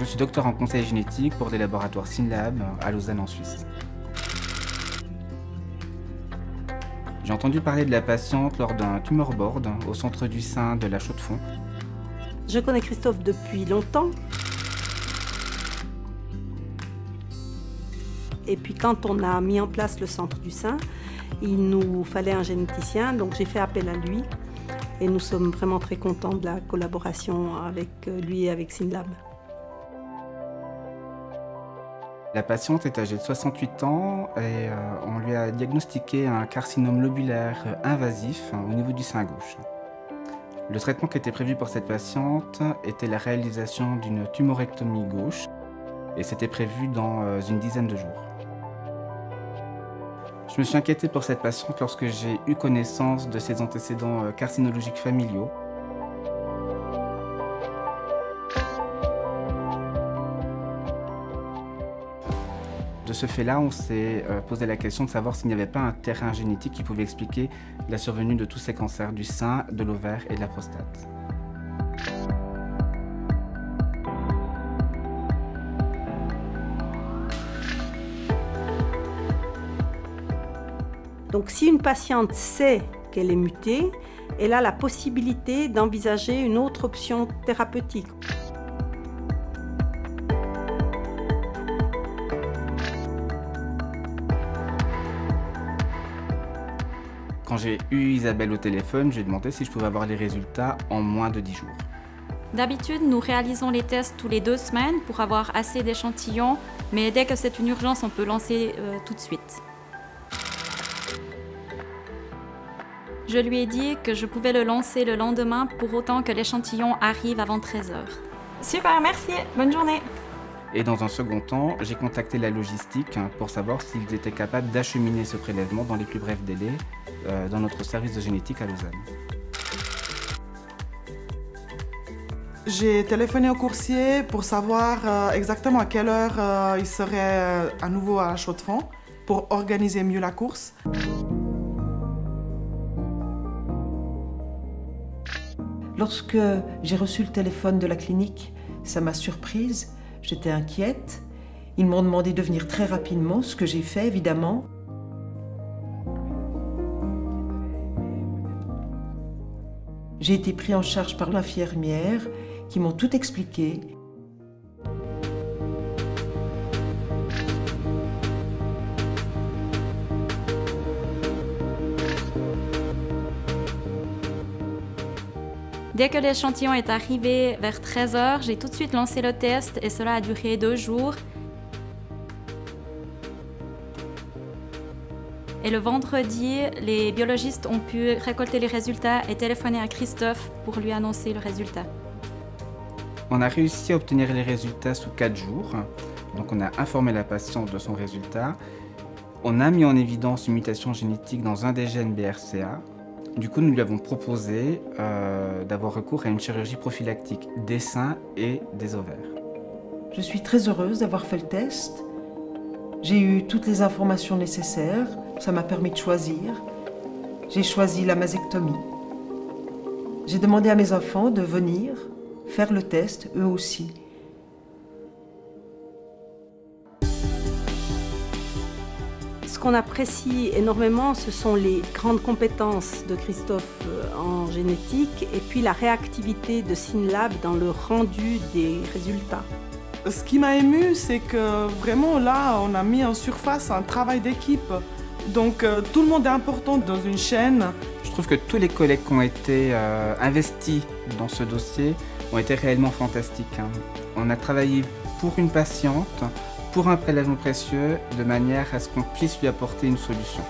Je suis docteur en conseil génétique pour les laboratoires SYNLAB à Lausanne en Suisse. J'ai entendu parler de la patiente lors d'un tumor board au centre du sein de la Chaux-de-Fonds. Je connais Christophe depuis longtemps. Et puis quand on a mis en place le centre du sein, il nous fallait un généticien, donc j'ai fait appel à lui. Et nous sommes vraiment très contents de la collaboration avec lui et avec SYNLAB. La patiente est âgée de 68 ans et on lui a diagnostiqué un carcinome lobulaire invasif au niveau du sein gauche. Le traitement qui était prévu pour cette patiente était la réalisation d'une tumorectomie gauche et c'était prévu dans une dizaine de jours. Je me suis inquiété pour cette patiente lorsque j'ai eu connaissance de ses antécédents carcinologiques familiaux. De ce fait-là, on s'est posé la question de savoir s'il n'y avait pas un terrain génétique qui pouvait expliquer la survenue de tous ces cancers du sein, de l'ovaire et de la prostate. Donc si une patiente sait qu'elle est mutée, elle a la possibilité d'envisager une autre option thérapeutique. Quand j'ai eu Isabelle au téléphone, j'ai demandé si je pouvais avoir les résultats en moins de 10 jours. D'habitude, nous réalisons les tests tous les 2 semaines pour avoir assez d'échantillons, mais dès que c'est une urgence, on peut lancer tout de suite. Je lui ai dit que je pouvais le lancer le lendemain pour autant que l'échantillon arrive avant 13 h. Super, merci. Bonne journée. Et dans un second temps, j'ai contacté la logistique pour savoir s'ils étaient capables d'acheminer ce prélèvement dans les plus brefs délais dans notre service de génétique à Lausanne. J'ai téléphoné au coursier pour savoir exactement à quelle heure il serait à nouveau à la Chaux-de-Fonds pour organiser mieux la course. Lorsque j'ai reçu le téléphone de la clinique, ça m'a surprise, j'étais inquiète. Ils m'ont demandé de venir très rapidement, ce que j'ai fait évidemment. J'ai été pris en charge par l'infirmière qui m'ont tout expliqué. Dès que l'échantillon est arrivé vers 13 h, j'ai tout de suite lancé le test et cela a duré 2 jours. Et le vendredi, les biologistes ont pu récolter les résultats et téléphoner à Christophe pour lui annoncer le résultat. On a réussi à obtenir les résultats sous 4 jours. Donc on a informé la patiente de son résultat. On a mis en évidence une mutation génétique dans un des gènes BRCA. Du coup, nous lui avons proposé d'avoir recours à une chirurgie prophylactique des seins et des ovaires. Je suis très heureuse d'avoir fait le test. J'ai eu toutes les informations nécessaires. Ça m'a permis de choisir. J'ai choisi la mastectomie. J'ai demandé à mes enfants de venir faire le test, eux aussi. Ce qu'on apprécie énormément, ce sont les grandes compétences de Christophe en génétique et puis la réactivité de SYNLAB dans le rendu des résultats. Ce qui m'a émue, c'est que vraiment là, on a mis en surface un travail d'équipe. Donc tout le monde est important dans une chaîne. Je trouve que tous les collègues qui ont été investis dans ce dossier ont été réellement fantastiques. On a travaillé pour une patiente, pour un prélèvement précieux, de manière à ce qu'on puisse lui apporter une solution.